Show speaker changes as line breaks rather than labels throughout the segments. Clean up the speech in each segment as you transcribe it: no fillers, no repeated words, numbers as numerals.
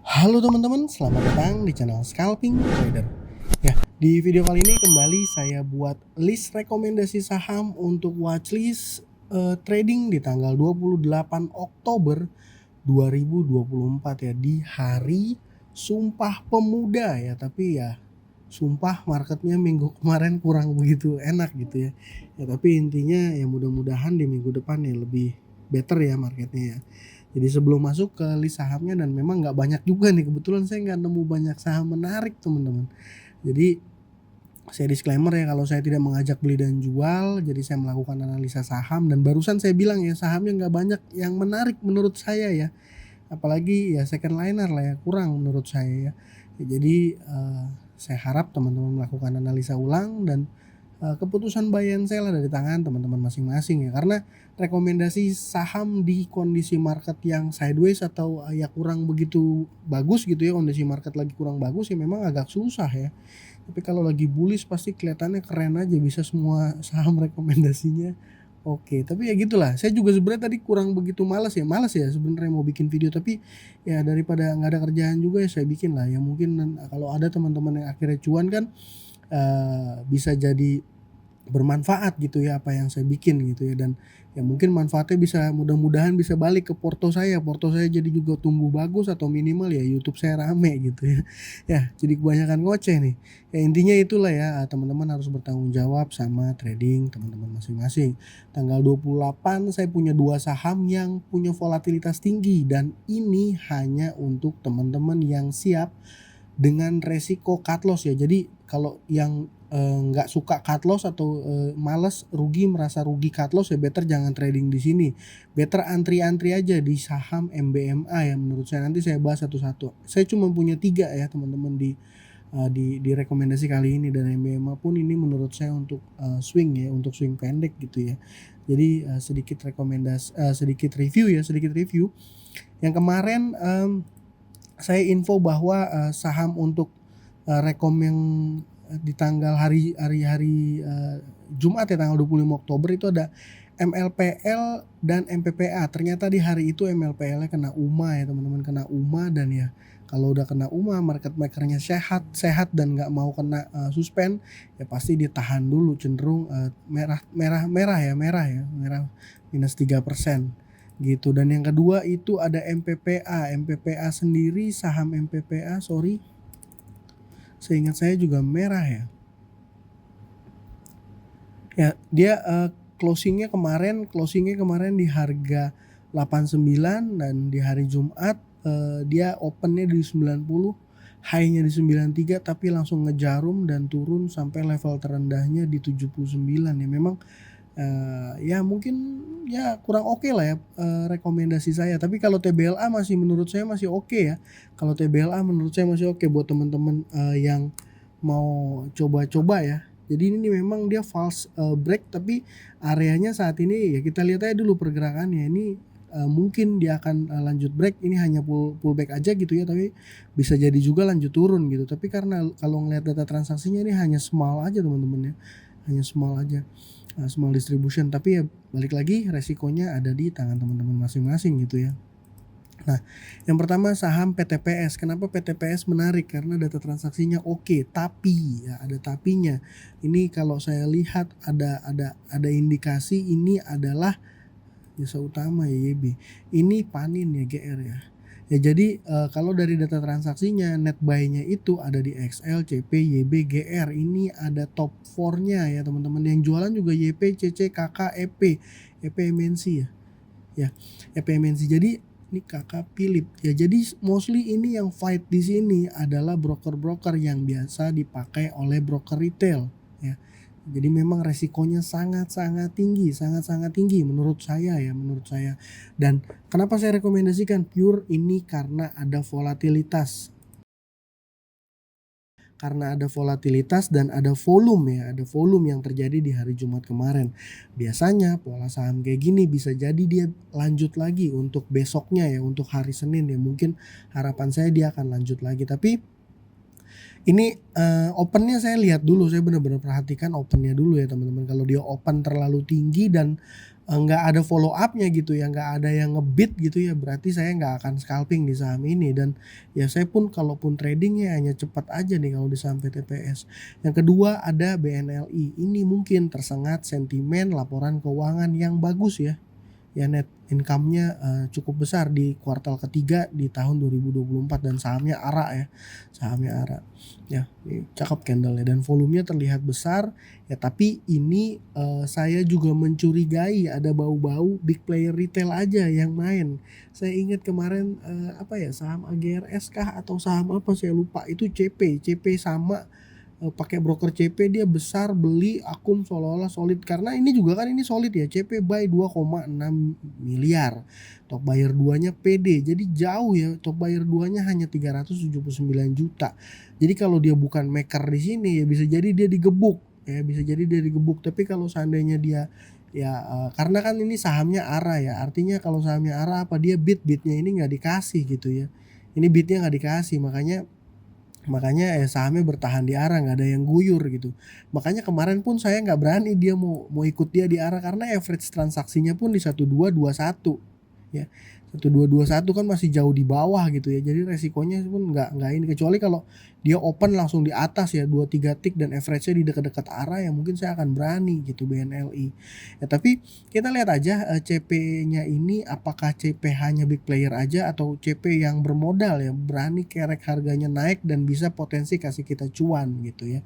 Halo teman-teman, selamat datang di channel Scalping Trader. Ya, di video kali ini kembali saya buat list rekomendasi saham untuk watchlist trading di tanggal 28 Oktober 2024 ya, di hari Sumpah Pemuda ya, tapi ya sumpah marketnya minggu kemarin kurang begitu enak gitu ya. Ya tapi intinya ya mudah-mudahan di minggu depan ya lebih better ya marketnya ya. Jadi sebelum masuk ke list sahamnya, dan memang nggak banyak juga nih, kebetulan saya nggak nemu banyak saham menarik teman-teman. Jadi saya disclaimer ya, kalau saya tidak mengajak beli dan jual, jadi saya melakukan analisa saham, dan barusan saya bilang ya sahamnya nggak banyak yang menarik menurut saya ya, apalagi ya second liner lah ya, kurang menurut saya ya. Ya jadi saya harap teman-teman melakukan analisa ulang, dan keputusan buy and sell ada di tangan teman-teman masing-masing ya, karena rekomendasi saham di kondisi market yang sideways atau ya kurang begitu bagus gitu ya, kondisi market lagi kurang bagus ya memang agak susah ya. Tapi kalau lagi bullish pasti kelihatannya keren aja, bisa semua saham rekomendasinya oke. Tapi ya gitulah, saya juga sebenarnya tadi kurang begitu malas ya sebenarnya mau bikin video, tapi ya daripada nggak ada kerjaan juga ya saya bikin lah ya. Mungkin kalau ada teman-teman yang akhirnya cuan kan bisa jadi bermanfaat gitu ya apa yang saya bikin gitu ya, dan ya mungkin manfaatnya bisa, mudah-mudahan bisa balik ke porto saya jadi juga tumbuh bagus, atau minimal ya YouTube saya rame gitu ya. Ya jadi kebanyakan ngoceh nih. Ya intinya itulah ya, teman-teman harus bertanggung jawab sama trading teman-teman masing-masing. Tanggal 28 saya punya 2 saham yang punya volatilitas tinggi, dan ini hanya untuk teman-teman yang siap dengan resiko cut loss ya. Jadi kalau yang nggak suka cut loss atau males rugi, merasa rugi cut loss ya better jangan trading di sini. Better antri-antri aja di saham MBMA ya menurut saya. Nanti saya bahas satu-satu. Saya cuma punya 3 ya teman-teman di rekomendasi kali ini, dan MBMA pun ini menurut saya untuk swing ya, untuk swing pendek gitu ya. Jadi sedikit review. Yang kemarin saya info bahwa saham untuk rekom yang di tanggal hari Jumat ya, tanggal 25 Oktober itu ada MLPL dan MPPA. Ternyata di hari itu MLPL-nya kena UMA ya teman-teman, kena UMA, dan ya kalau udah kena UMA, market makernya sehat dan nggak mau kena suspend, ya pasti ditahan dulu, cenderung merah minus 3% gitu. Dan yang kedua itu ada MPPA sendiri, saham MPPA seingat saya juga merah ya. Ya dia closingnya kemarin di harga 89, dan di hari Jumat dia opennya di 90, high-nya di 93, tapi langsung ngejarum dan turun sampai level terendahnya di 79 ya. Memang ya mungkin ya kurang oke lah ya rekomendasi saya. Tapi kalau TBLA masih, menurut saya masih oke ya. Kalau TBLA menurut saya masih oke buat teman-teman yang mau coba-coba ya. Jadi ini memang dia false break, tapi areanya saat ini ya kita lihat aja dulu pergerakannya. Ini mungkin dia akan lanjut break, ini hanya pullback aja gitu ya, tapi bisa jadi juga lanjut turun gitu. Tapi karena kalau ngelihat data transaksinya ini hanya small aja teman-teman ya, hanya small aja, small distribution. Tapi ya balik lagi, resikonya ada di tangan teman-teman masing-masing gitu ya. Nah, yang pertama saham PTPS. Kenapa PTPS menarik? Karena data transaksinya oke, tapi ya ada tapinya. Ini kalau saya lihat ada indikasi ini adalah jasa utama ya, YB. Ini panin ya, GR ya. Ya jadi kalau dari data transaksinya, net buy-nya itu ada di XL, CP, YB, GR. Ini ada top 4-nya ya teman-teman. Yang jualan juga YP, CC, KK, EP. EP MNC ya. Ya, EP MNC. Jadi ini kakak Philip ya. Jadi mostly ini yang fight di sini adalah broker-broker yang biasa dipakai oleh broker retail ya. Jadi memang resikonya sangat-sangat tinggi menurut saya ya, Dan kenapa saya rekomendasikan pure ini? Karena ada volatilitas. Dan ada volume ya, ada volume yang terjadi di hari Jumat kemarin. Biasanya pola saham kayak gini bisa jadi dia lanjut lagi untuk besoknya ya, untuk hari Senin ya. Mungkin harapan saya dia akan lanjut lagi, tapi ini opennya saya lihat dulu, saya benar-benar perhatikan opennya dulu ya teman-teman. Kalau dia open terlalu tinggi dan nggak ada follow up-nya gitu ya, nggak ada yang nge-beat gitu ya, berarti saya nggak akan scalping di saham ini. Dan ya saya pun kalaupun trading ya hanya cepat aja nih kalau di saham PTPS. Yang kedua ada BNLI, ini mungkin tersengat sentimen laporan keuangan yang bagus ya. Ya net income-nya cukup besar di kuartal ketiga di tahun 2024 dan sahamnya ARA ya. Sahamnya ARA. Ya, ini cakep candle-nya dan volumenya terlihat besar ya, tapi ini saya juga mencurigai ada bau-bau big player retail aja yang main. Saya ingat kemarin apa ya, saham AGRS kah atau saham apa saya lupa, itu CP sama pakai broker CP dia besar beli Akum seolah-olah solid, karena ini juga kan ini solid ya, CP buy 2,6 miliar, top buyer 2-nya PD, jadi jauh ya, top buyer 2-nya hanya 379 juta. Jadi kalau dia bukan maker di sini ya bisa jadi dia digebuk ya, bisa jadi dia digebuk. Tapi kalau seandainya dia ya karena kan ini sahamnya ARA ya, artinya kalau sahamnya ARA apa, dia bid-bidnya ini nggak dikasih gitu ya, ini bidnya nggak dikasih, makanya sahamnya bertahan di ARA, nggak ada yang guyur gitu. Makanya kemarin pun saya nggak berani dia mau ikut dia di ARA, karena average transaksinya pun di 1221 ya. 1221 kan masih jauh di bawah gitu ya. Jadi resikonya pun nggak ini, kecuali kalau dia open langsung di atas ya 2-3 tick dan average-nya di dekat-dekat ARA ya, mungkin saya akan berani gitu BNLI. Ya tapi kita lihat aja CP-nya ini apakah CP hanya big player aja atau CP yang bermodal ya, berani kerek harganya naik dan bisa potensi kasih kita cuan gitu ya.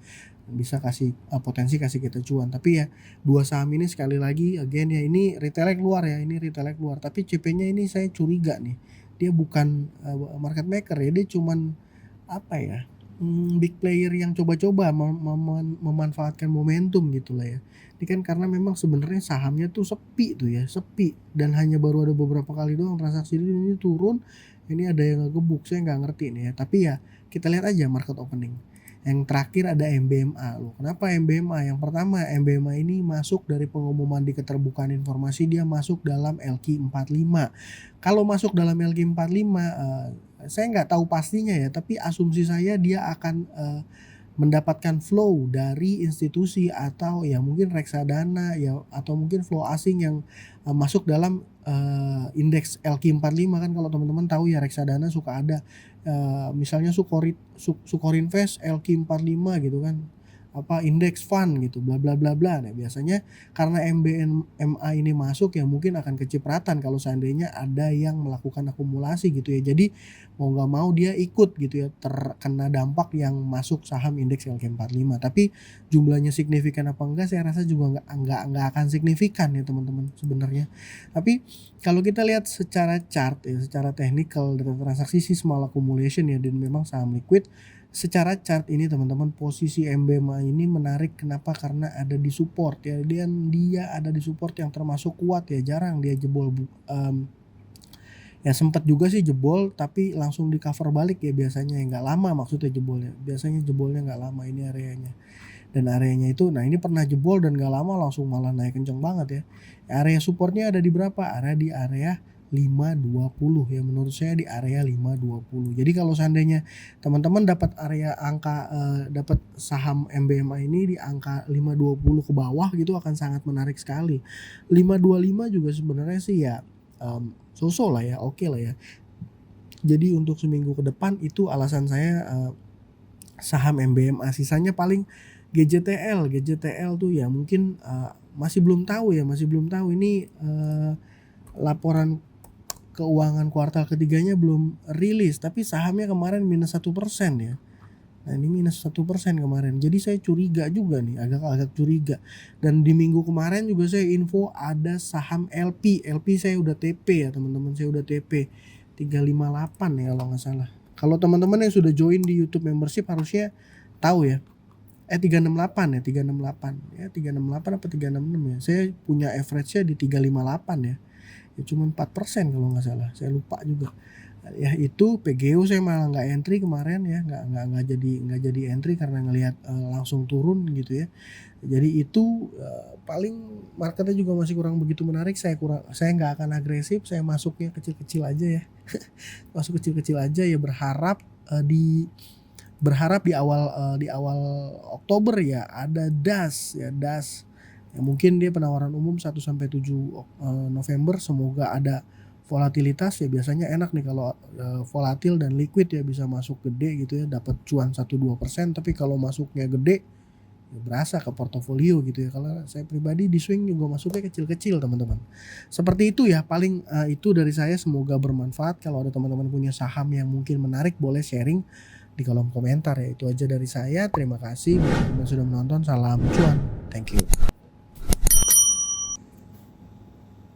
Bisa kasih potensi kasih kita cuan. Tapi ya dua saham ini sekali lagi again ya, ini retailnya keluar ya, ini retailnya keluar, tapi CP-nya ini saya curiga nih, dia bukan market maker ya, dia cuman apa ya, big player yang coba-coba memanfaatkan momentum gitu lah ya. Ini kan karena memang sebenarnya sahamnya tuh sepi tuh ya, sepi, dan hanya baru ada beberapa kali doang transaksi ini turun, ini ada yang ngegebuk, saya nggak ngerti nih ya. Tapi ya kita lihat aja market opening. Yang terakhir ada MBMA loh. Kenapa MBMA? Yang pertama, MBMA ini masuk dari pengumuman di keterbukaan informasi, dia masuk dalam LQ45. Kalau masuk dalam LQ45 saya nggak tahu pastinya ya, tapi asumsi saya dia akan mendapatkan flow dari institusi atau ya mungkin reksadana ya, atau mungkin flow asing yang masuk dalam indeks LQ45. Kan kalau teman-teman tahu ya, reksadana suka ada misalnya Sukorinvest LQ45 gitu kan, apa indeks fund gitu bla bla bla bla. Nah biasanya karena MBMA ini masuk ya, mungkin akan kecipratan kalau seandainya ada yang melakukan akumulasi gitu ya. Jadi mau nggak mau dia ikut gitu ya, terkena dampak yang masuk saham indeks LQ45. Tapi jumlahnya signifikan apa enggak, saya rasa juga nggak akan signifikan ya teman-teman sebenarnya. Tapi kalau kita lihat secara chart ya, secara technical data transaksi sih small accumulation ya, dan memang saham liquid. Secara chart ini teman-teman, posisi MBMA ini menarik, kenapa? Karena ada di support ya, dan dia ada di support yang termasuk kuat ya, jarang dia jebol. Ya sempat juga sih jebol tapi langsung di cover balik ya, biasanya nggak lama, maksudnya jebolnya biasanya jebolnya nggak lama ini areanya. Dan areanya itu, nah ini pernah jebol dan gak lama langsung malah naik kenceng banget ya. Area supportnya ada di berapa? Di area 520 ya, menurut saya di area 520. Jadi kalau seandainya teman-teman dapat area angka dapat saham MBMA ini di angka 520 ke bawah gitu, akan sangat menarik sekali. 525 juga sebenarnya sih ya so-so lah ya, oke lah ya. Jadi untuk seminggu ke depan itu alasan saya saham MBMA. Sisanya paling GJTL tuh ya mungkin masih belum tahu ini laporan keuangan kuartal ketiganya belum rilis, tapi sahamnya kemarin minus 1% ya. Nah ini minus 1% kemarin, jadi saya curiga juga nih, agak curiga. Dan di minggu kemarin juga saya info ada saham LP saya udah TP ya teman-teman, saya udah TP 358 ya kalau nggak salah. Kalau teman-teman yang sudah join di YouTube membership harusnya tahu ya. 368 ya, 368 ya, 368 apa 366 ya. Saya punya average-nya di 358 ya. Ya cuma 4% kalau nggak salah, saya lupa juga. Ya itu PGO saya malah nggak entry kemarin ya, nggak jadi entry karena ngelihat langsung turun gitu ya. Jadi itu paling marketnya juga masih kurang begitu menarik. Saya nggak akan agresif, saya masuknya kecil-kecil aja ya. Masuk kecil-kecil aja ya, berharap di awal Oktober ya ada DAS Ya mungkin dia penawaran umum 1 sampai 7 November, semoga ada volatilitas ya, biasanya enak nih kalau, volatil dan liquid ya, bisa masuk gede gitu ya, dapat cuan 1-2%. Tapi kalau masuknya gede, ya berasa ke portofolio gitu ya. Kalau saya pribadi di swing juga masuknya kecil-kecil teman-teman. Seperti itu ya paling, itu dari saya, semoga bermanfaat. Kalau ada teman-teman punya saham yang mungkin menarik, boleh sharing di kolom komentar ya. Itu aja dari saya, terima kasih buat teman-teman sudah menonton, salam cuan, thank you.